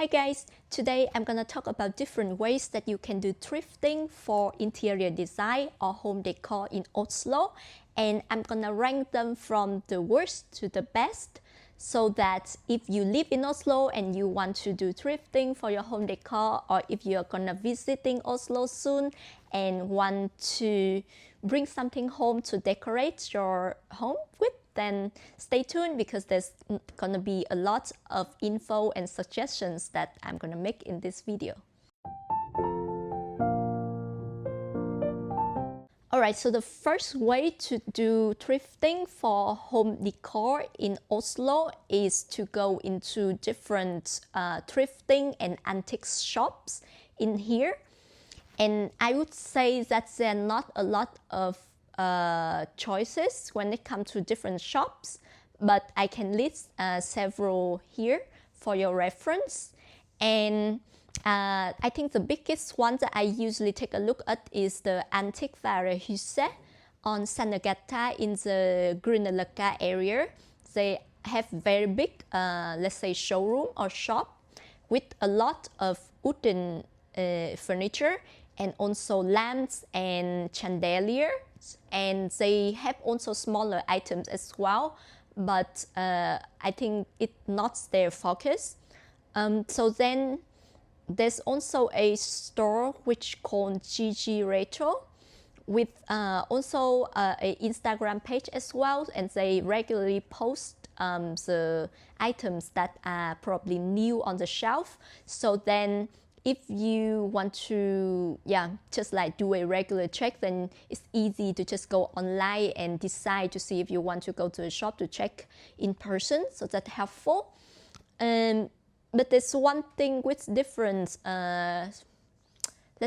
Hi guys, today I'm gonna talk about different ways that you can do thrifting for interior design or home decor in Oslo, and I'm gonna rank them from the worst to the best so that if you live in Oslo and you want to do thrifting for your home decor, or if you're gonna visiting Oslo soon and want to bring something home to decorate your home with, then stay tuned because there's gonna be a lot of info and suggestions that I'm gonna make in this video. Alright, so the first way to do thrifting for home decor in Oslo is to go into different thrifting and antiques shops in here. And I would say that there are not a lot of choices when it comes to different shops, but I can list several here for your reference. And I think the biggest one that I usually take a look at is the Antikvarehuset on Sanagata in the Grünerløkka area. They have very big, let's say, showroom or shop with a lot of wooden furniture and also lamps and chandeliers, and they have also smaller items as well, but I think it's not their focus. So then there's also a store which called GG Retro with also an Instagram page as well, and they regularly post the items that are probably new on the shelf. So then if you want to just like do a regular check, then it's easy to just go online and decide to see if you want to go to a shop to check in person, so that's helpful. But there's one thing with different let's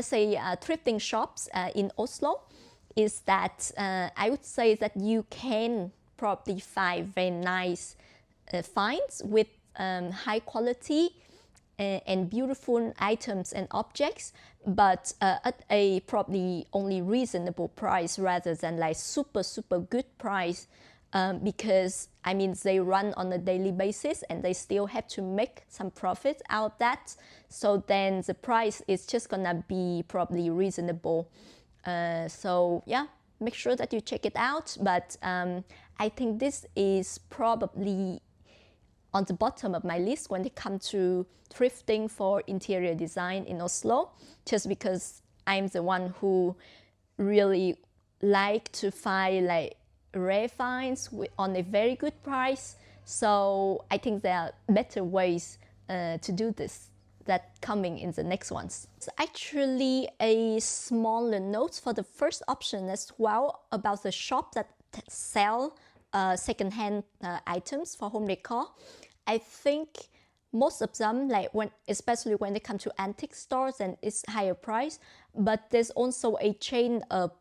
say thrifting shops in Oslo is that I would say that you can probably find very nice finds with high quality and beautiful items and objects, but at a probably only reasonable price rather than like super good price, because I mean they run on a daily basis and they still have to make some profit out of that. So then the price is just gonna be probably reasonable. So yeah, make sure that you check it out. But I think this is probably on the bottom of my list when it comes to thrifting for interior design in Oslo, just because I'm the one who really like to find like rare finds on a very good price. So I think there are better ways to do this that coming in the next ones. So actually a smaller note for the first option as well about the shop that sell second-hand items for home decor. I think most of them, like especially when they come to antique stores, and it's higher price. But there's also a chain of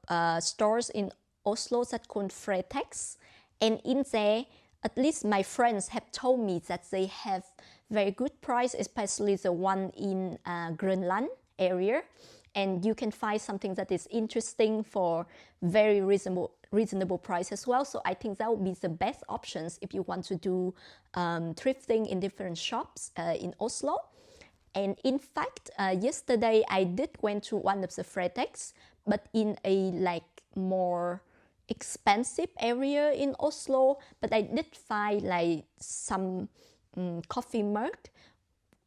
stores in Oslo that called Fretex, and in there, at least my friends have told me that they have very good price, especially the one in Grønland area, and you can find something that is interesting for very reasonable price as well. So I think that would be the best options if you want to do thrifting in different shops in Oslo. And in fact, yesterday I did went to one of the Fretex, but in a like more expensive area in Oslo. But I did find like some coffee mug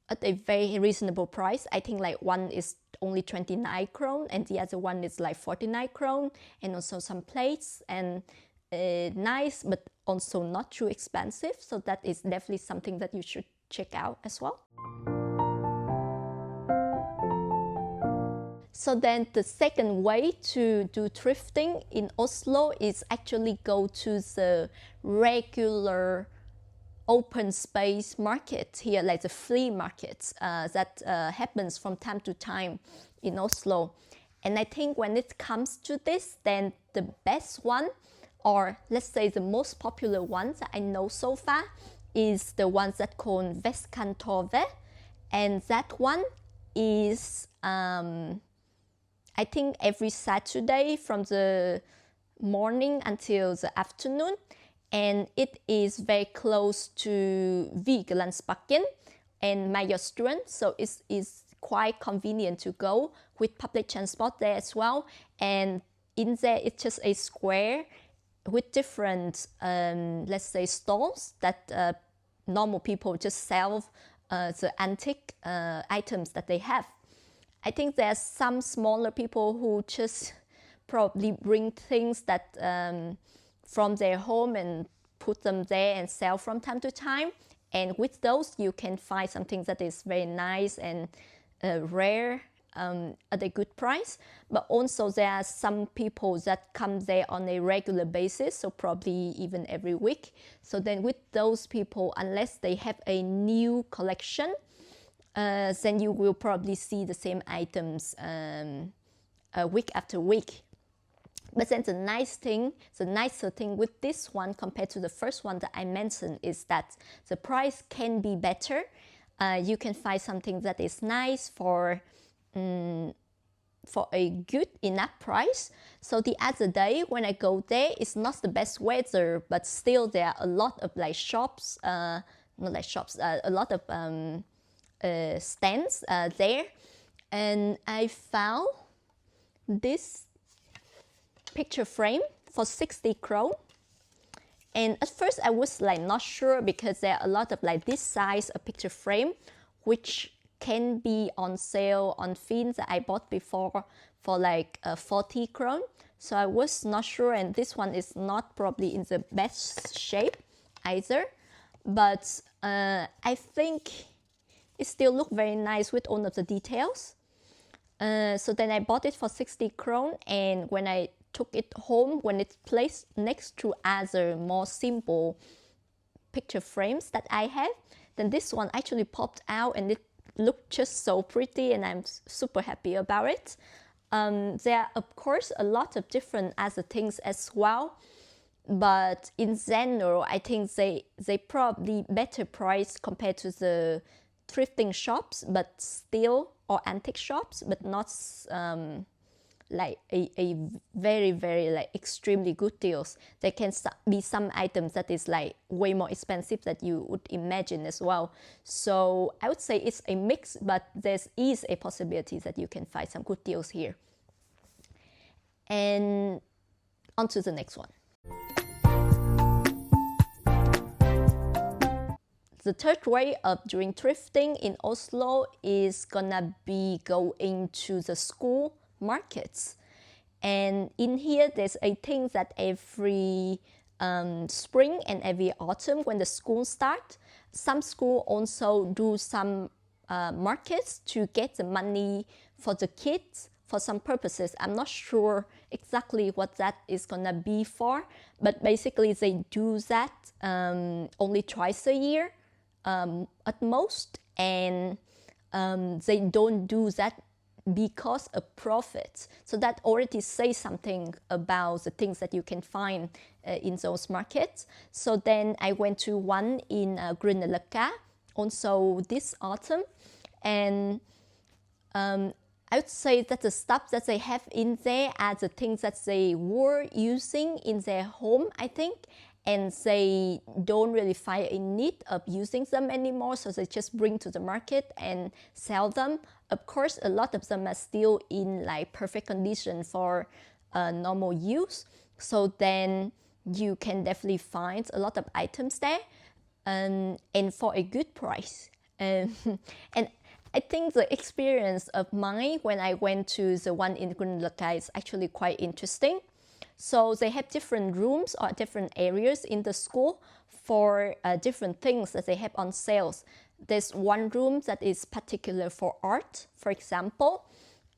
at a very reasonable price. I think like one is only 29 krone and the other one is like 49 krone, and also some plates and nice but also not too expensive. So that is definitely something that you should check out as well. So then the second way to do thrifting in Oslo is actually go to the regular open space market here, like the flea markets that happens from time to time in Oslo. And I think when it comes to this, then the best one, or let's say the most popular ones that I know so far, is the ones that called Vestkantorvet. And that one is I think every Saturday from the morning until the afternoon, and it is very close to Vigelandsbakken and my student, so it's quite convenient to go with public transport there as well. And in there, it's just a square with different, let's say, stalls that normal people just sell the antique items that they have. I think there's some smaller people who just probably bring things that from their home and put them there and sell from time to time. And with those, you can find something that is very nice and rare at a good price. But also there are some people that come there on a regular basis, so probably even every week. So then with those people, unless they have a new collection, then you will probably see the same items week after week. But then the nicer thing with this one compared to the first one that I mentioned is that the price can be better. You can find something that is nice for a good enough price. So the other day when I go there, it's not the best weather, but still there are a lot of like shops, not like shops, a lot of stands there. And I found this picture frame for 60 krone. And at first I was like not sure because there are a lot of like this size of picture frame which can be on sale on Finn that I bought before for like 40 krone. So I was not sure, and this one is not probably in the best shape either. But I think it still looked very nice with all of the details. So then I bought it for 60 krone, and when I took it home, when it's placed next to other more simple picture frames that I have, then this one actually popped out and it looked just so pretty, and I'm super happy about it. There are of course a lot of different other things as well, but in general I think they probably better priced compared to the thrifting shops, but still, or antique shops, but not like a very like extremely good deals. There can be some items that is like way more expensive that you would imagine as well. So I would say it's a mix, but there is a possibility that you can find some good deals here. And on to the next one. The third way of doing thrifting in Oslo is gonna be going to the school markets. And in here, there's a thing that every spring and every autumn when the school start, some school also do some markets to get the money for the kids for some purposes. I'm not sure exactly what that is gonna be for, but basically they do that only twice a year at most, and they don't do that because of profit. So that already says something about the things that you can find in those markets. So then I went to one in Grünerløkka also this autumn, and I would say that the stuff that they have in there are the things that they were using in their home, I think, and they don't really find a need of using them anymore, so they just bring to the market and sell them. Of course, a lot of them are still in like perfect condition for normal use, so then you can definitely find a lot of items there, and for a good price. And I think the experience of mine when I went to the one in Grünerløkka is actually quite interesting. So they have different rooms or different areas in the school for different things that they have on sales. There's one room that is particular for art, for example,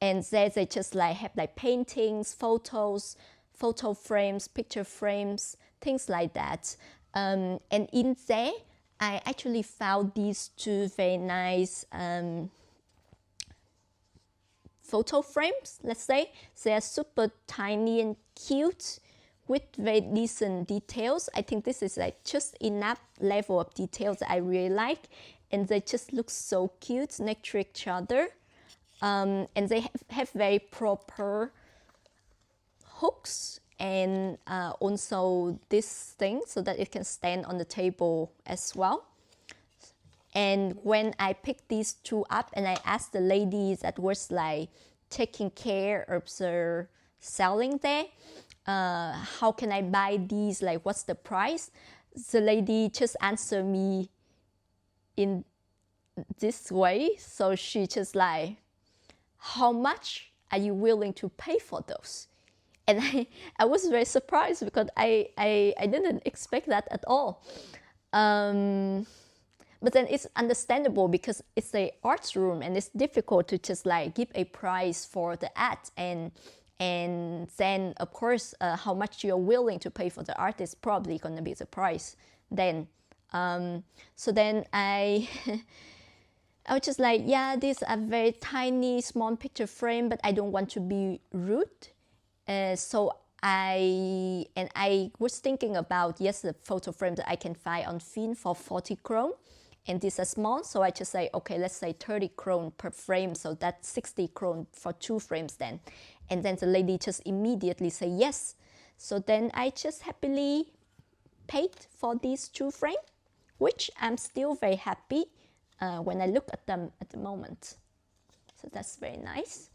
and there they just like have like paintings, photos, photo frames, picture frames, things like that. And in there, I actually found these two very nice photo frames, let's say. They are super tiny and cute with very decent details. I think this is like just enough level of details that I really like, and they just look so cute next to each other. And they have very proper hooks and also this thing so that it can stand on the table as well. And when I picked these two up and I asked the lady that was like taking care of the selling there, how can I buy these, like what's the price? The lady just answered me in this way. So she just like, how much are you willing to pay for those? And I was very surprised because I didn't expect that at all. But then it's understandable because it's a arts room and it's difficult to just like give a price for the ad, and then of course how much you're willing to pay for the art is probably going to be the price then. So then I was just like, yeah, these are very tiny small picture frame, but I don't want to be rude. So I was thinking about, yes, the photo frame that I can find on Finn for 40 krone, and these are small, so I just say, okay, let's say 30 krone per frame, so that's 60 krone for 2 frames then. And then the lady just immediately say yes. So then I just happily paid for these 2 frames, which I'm still very happy when I look at them at the moment. So that's very nice.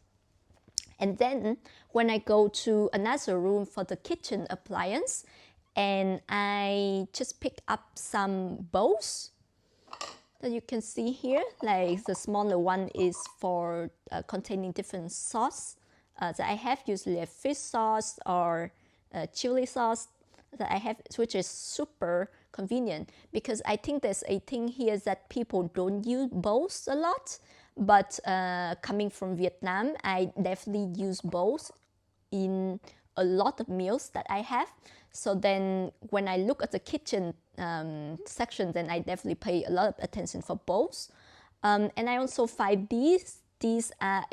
And then when I go to another room for the kitchen appliance, and I just pick up some bowls that you can see here. Like the smaller one is for containing different sauce that I have, usually a fish sauce or chili sauce that I have, which is super convenient because I think there's a thing here that people don't use bowls a lot. But coming from Vietnam, I definitely use bowls in a lot of meals that I have. So then when I look at the kitchen section, then I definitely pay a lot of attention for bowls. And I also find these are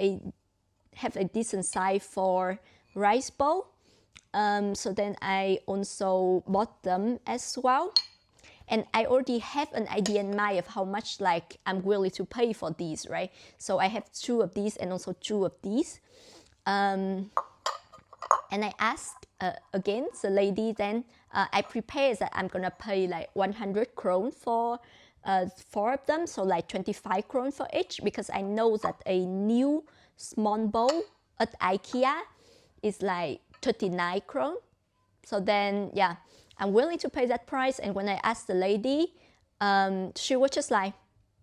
have a decent size for rice bowl. So then I also bought them as well. And I already have an idea in mind of how much like I'm willing to pay for these, right? So I have 2 of these and also 2 of these. And I asked again the lady then, I prepared that I'm gonna pay like 100 krone for 4 of them, so like 25 krone for each, because I know that a new small bowl at IKEA is like 39 krone. So then, yeah, I'm willing to pay that price. And when I asked the lady, she was just like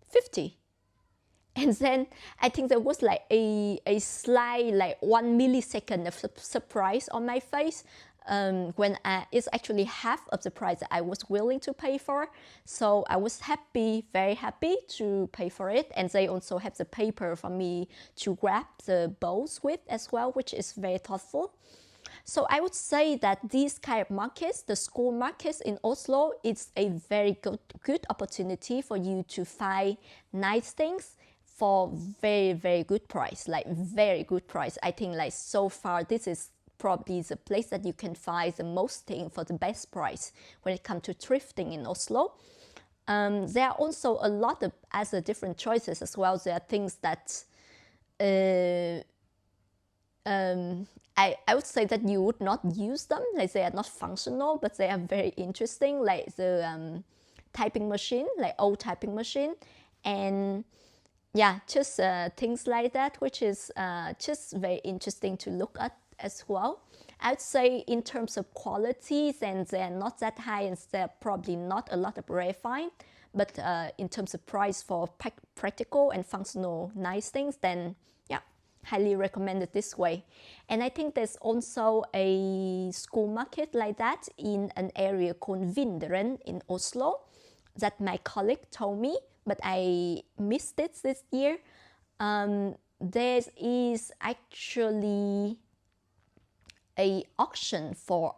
50. And then I think there was like a slight like 1 millisecond of surprise on my face when it's actually half of the price that I was willing to pay for. So I was happy, very happy to pay for it. And they also have the paper for me to grab the bowls with as well, which is very thoughtful. So I would say that these kind of markets, the school markets in Oslo, it's a very good opportunity for you to find nice things for very, very good price, like very good price. I think like so far, this is probably the place that you can find the most thing for the best price when it comes to thrifting in Oslo. There are also a lot of other different choices as well. There are things that I would say that you would not use them, like they are not functional, but they are very interesting, like the typing machine, like old typing machine, and yeah, just things like that, which is just very interesting to look at as well. I would say in terms of quality, then they're not that high and they're probably not a lot of rare find, but in terms of price for practical and functional nice things, then yeah, highly recommended this way. And I think there's also a school market like that in an area called Vinderen in Oslo that my colleague told me, but I missed it this year. There is actually a auction for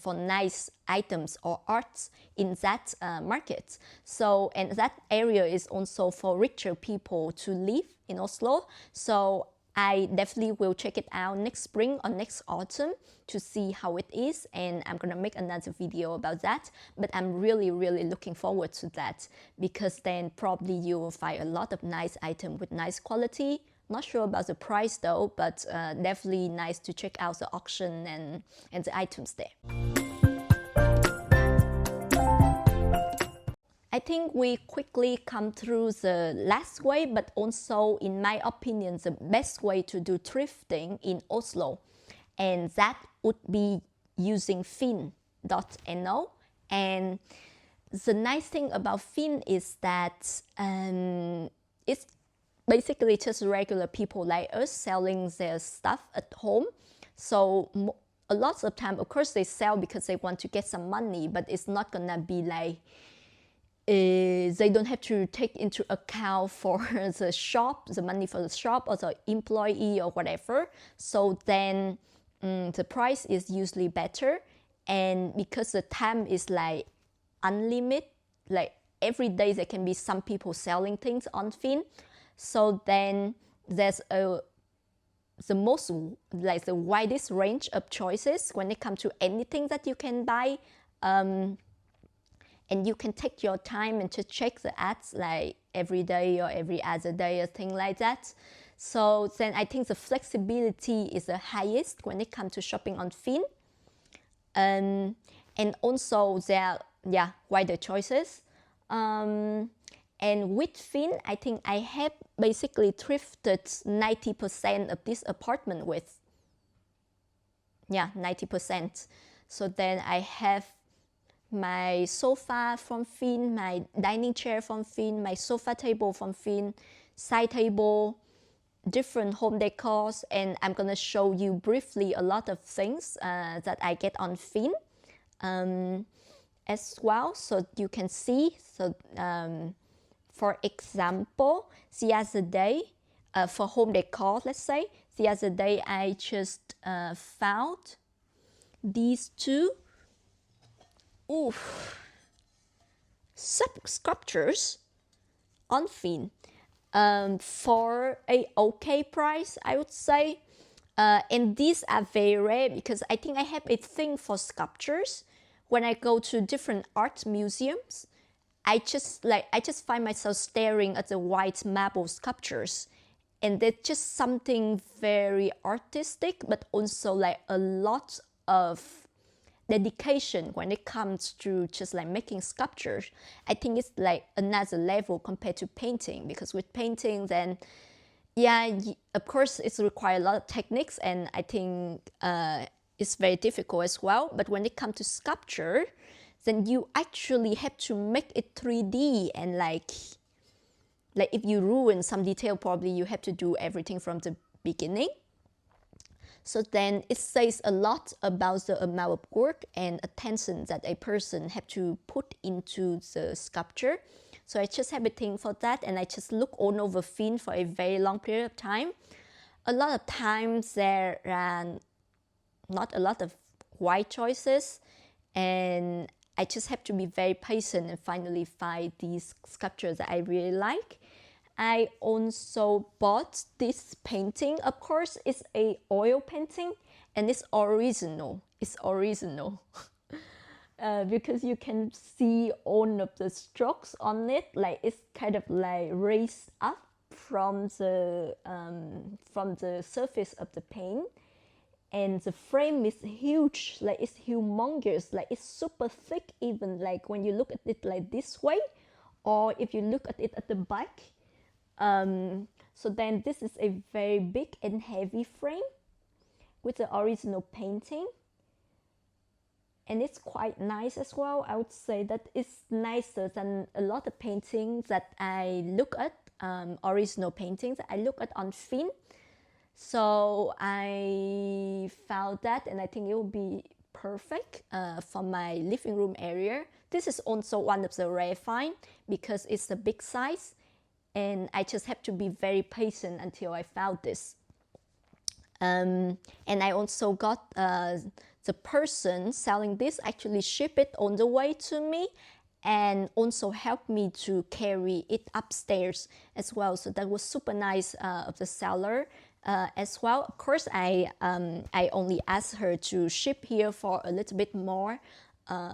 nice items or arts in that market. So, and that area is also for richer people to live in Oslo. So I definitely will check it out next spring or next autumn to see how it is, and I'm gonna make another video about that. But I'm really, really looking forward to that, because then probably you will find a lot of nice items with nice quality. Not sure about the price though, but definitely nice to check out the auction and the items there. I think we quickly come through the last way, but also, in my opinion, the best way to do thrifting in Oslo. And that would be using finn.no. And the nice thing about Finn is that it's basically just regular people like us selling their stuff at home. So a lot of time, of course, they sell because they want to get some money, but it's not gonna be like they don't have to take into account for the shop, the money for the shop or the employee or whatever. So then the price is usually better. And because the time is like unlimited, like every day there can be some people selling things on Finn. So then there's the most, like the widest range of choices when it comes to anything that you can buy. And you can take your time and to check the ads like every day or every other day or thing like that. So then I think the flexibility is the highest when it comes to shopping on Finn. And also there are wider choices. And with Finn, I think I have basically thrifted 90% of this apartment with. 90%. So then I have my sofa from Finn, my dining chair from Finn, my sofa table from Finn, side table, different home decors, and I'm gonna show you briefly a lot of things that I get on Finn as well, so you can see. So for example, the other day, for home decor, let's say, the other day I just found these two sculptures on Finn for a okay price, I would say. And these are very rare because I think I have a thing for sculptures. When I go to different art museums, I just find myself staring at the white marble sculptures, and they're just something very artistic, but also like a lot of dedication when it comes to just like making sculptures. I think it's like another level compared to painting, because with painting then of course it requires a lot of techniques, and I think it's very difficult as well. But when it comes to sculpture, then you actually have to make it 3D, and like if you ruin some detail, probably you have to do everything from the beginning. So then it says a lot about the amount of work and attention that a person have to put into the sculpture. So I just have a thing for that, and I just look all over Finn for a very long period of time. A lot of times there are not a lot of white choices, and I just have to be very patient and finally find these sculptures that I really like. I also bought this painting. Of course, it's a oil painting, and it's original. It's original. Because you can see all of the strokes on it, like it's kind of like raised up from the surface of the paint, and the frame is huge, like it's humongous, like it's super thick, even like when you look at it like this way, or if you look at it at the back. So then this is a very big and heavy frame with the original painting, and it's quite nice as well. I would say that it's nicer than a lot of paintings that I look at, original paintings that I look at on Finn. So I found that, and I think it will be perfect for my living room area. This is also one of the rare find because it's a big size, and I just have to be very patient until I found this. And I also got the person selling this actually ship it on the way to me, and also helped me to carry it upstairs as well. So that was super nice of the seller as well. Of course, I only asked her to ship here for a little bit more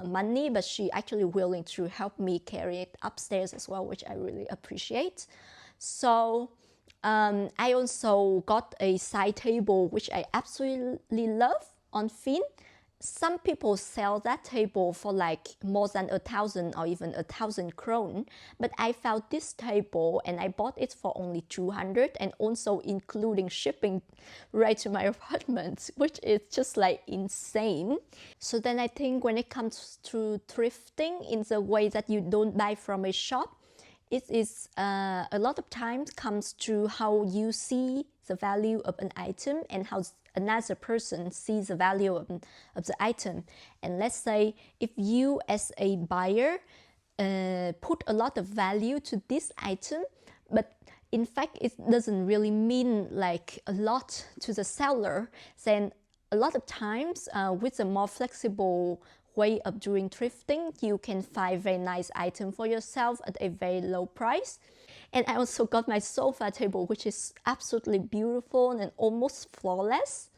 money, but she actually willing to help me carry it upstairs as well, which I really appreciate. So I also got a side table, which I absolutely love on Finn. some people sell that table for like more than 1,000 or even 1,000 krone, but I found this table and I bought it for only 200, and also including shipping right to my apartment, which is just like insane. So then I think when it comes to thrifting in the way that you don't buy from a shop, it is a lot of times comes to how you see the value of an item and how another person sees the value of the item. And let's say if you as a buyer put a lot of value to this item, but in fact it doesn't really mean like a lot to the seller, then a lot of times with a more flexible way of doing thrifting, you can find very nice item for yourself at a very low price. And I also got my sofa table, which is absolutely beautiful and almost flawless,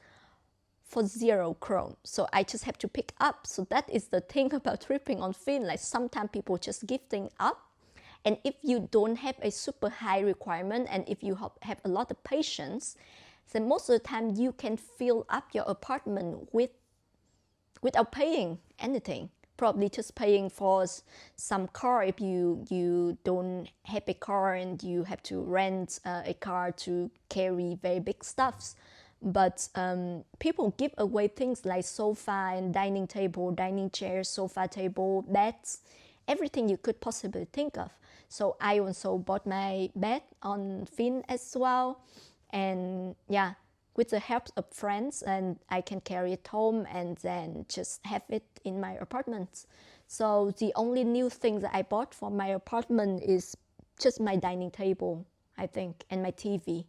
for 0 krone. So I just have to pick up. So that is the thing about thrifting on Finn. Like sometimes people just give things up. And if you don't have a super high requirement and if you have a lot of patience, then most of the time you can fill up your apartment without paying anything. Probably just paying for some car if you don't have a car and you have to rent a car to carry very big stuffs. But people give away things like sofa and dining table, dining chairs, sofa table, beds, everything you could possibly think of. So I also bought my bed on Finn as well. And yeah, with the help of friends, and I can carry it home and then just have it in my apartment. So the only new thing that I bought for my apartment is just my dining table, I think, and my TV.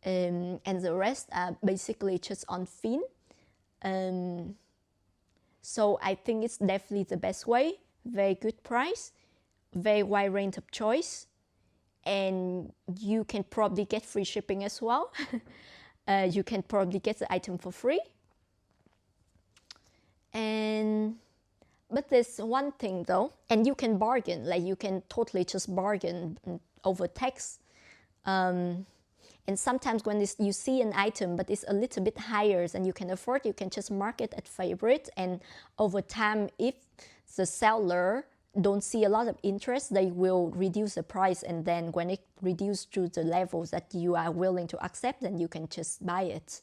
And the rest are basically just on Finn. So I think it's definitely the best way. Very good price, very wide range of choice, and you can probably get free shipping as well. You can probably get the item for free. But there's one thing though, and you can bargain, like you can totally just bargain over text. And sometimes when you see an item but it's a little bit higher than you can afford, you can just mark it at favorite, and over time, if the seller don't see a lot of interest, they will reduce the price, and then when it reduces to the levels that you are willing to accept, then you can just buy it.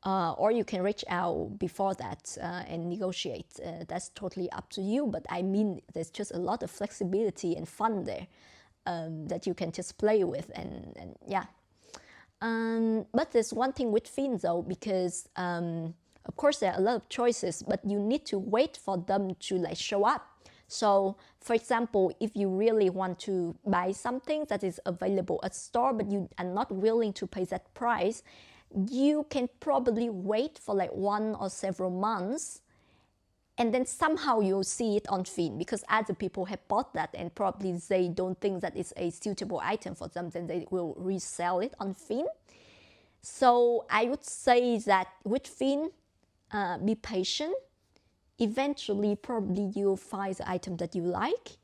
Or you can reach out before that and negotiate. That's totally up to you, but I mean there's just a lot of flexibility and fun there that you can just play with, and yeah. But there's one thing with Finn though, because of course there are a lot of choices, but you need to wait for them to like show up. So for example, if you really want to buy something that is available at store but you are not willing to pay that price, you can probably wait for like 1 or several months, and then somehow you'll see it on Finn because other people have bought that and probably they don't think that it's a suitable item for them, then they will resell it on Finn. So I would say that with Finn, be patient. Eventually, probably you'll find the item that you like.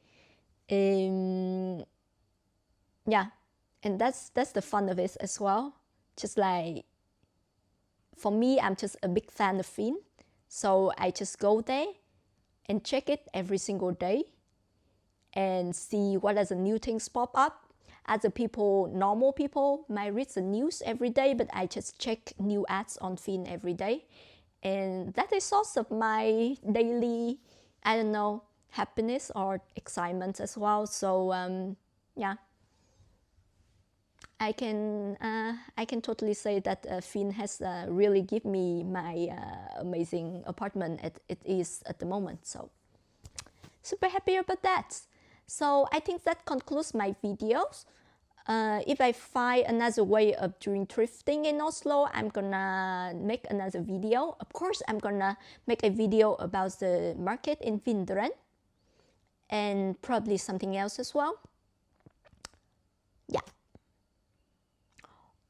Yeah, and that's the fun of it as well. Just like, for me, I'm just a big fan of Finn. So I just go there and check it every single day and see what are the new things pop up. Other people, normal people, might read the news every day, but I just check new ads on Finn every day. And that is source of my daily, I don't know, happiness or excitement as well. So yeah, I can totally say that Finn has really given me my amazing apartment it is at the moment. So super happy about that. So I think that concludes my videos. If I find another way of doing thrifting in Oslo, I'm gonna make another video. Of course, I'm gonna make a video about the market in Vinderen and probably something else as well. Yeah.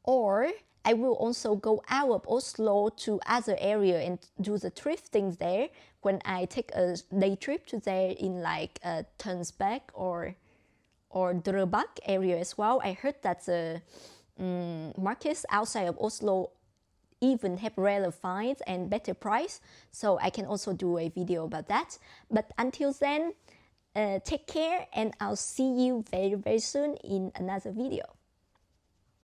Or I will also go out of Oslo to other area and do the thrifting there when I take a day trip to there in like Tønsberg or Drøbak area as well. I heard that the markets outside of Oslo even have rarer finds and better price. So I can also do a video about that. But until then, take care, and I'll see you very, very soon in another video.